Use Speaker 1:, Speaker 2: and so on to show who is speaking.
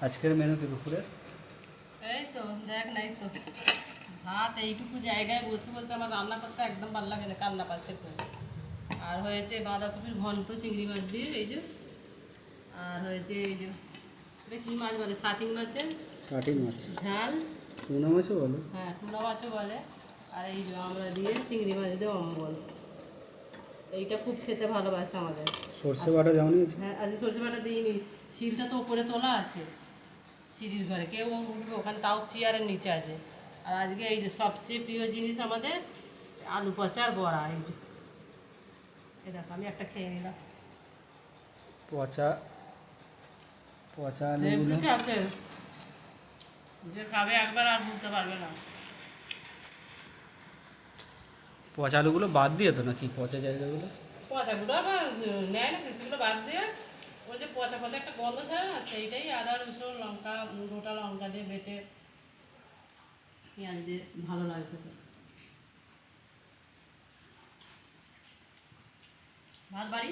Speaker 1: আজকের মেনু কি দুপুরের?
Speaker 2: এই তো দেখ নাই তো ভাত এইটুকু জায়গায় বসে বসে আমার রান্না করতে একদম ভালো লাগে না, কান্না পাচ্ছে খুব। আর হয়েছে বাঁধাকপির ঘন্ট চিংড়ি মাছ দিয়ে, এই যে। আর হয়েছে এই যে, এটা কী মাছ বলে, সাটিং মাছের
Speaker 1: ষাটি মাছ,
Speaker 2: ঝাল।
Speaker 1: টুনা মাছও বলো।
Speaker 2: হ্যাঁ, টুনা মাছও বলে। আর এই যে আমরা দিয়ে চিংড়ি মাছ দিয়ে অম্বল, এইটা খুব খেতে ভালোবাসে আমাদের।
Speaker 1: সর্ষে বাটা যাও নিয়েছি।
Speaker 2: হ্যাঁ, আজকে সর্ষে বাটা দিইনি, শিলটা তো ওপরে তোলা আছে সিঁড়ির ঘরে, কেউ উঠবে ওখানে, তাও চেয়ারের নিচে আছে। আর আজকে এই যে সবচেয়ে প্রিয় জিনিস আমাদের আলু পচার বড়া, এই যে এই দেখো আমি একটা খেয়ে নিলাম।
Speaker 1: পচা পচা আলুগুলো,
Speaker 2: হেভি আছে, যে খাবে একবার আর ভুলতে পারবে না।
Speaker 1: পচা আলুগুলো বাদ দিয়ে তো নাকি পচা জায়গাগুলো?
Speaker 2: পচাগুলো আবার নেয় না, কিছুগুলো বাদ দিয়ে ওই যে পচা পচা একটা গন্ধ ছাড়ে না, সেইটাই আদা রসুন লঙ্কা গোটা লঙ্কা দিয়ে বেটে পেঁয়াজ দিয়ে ভালো লাগে খেতে। ভাত বাড়ি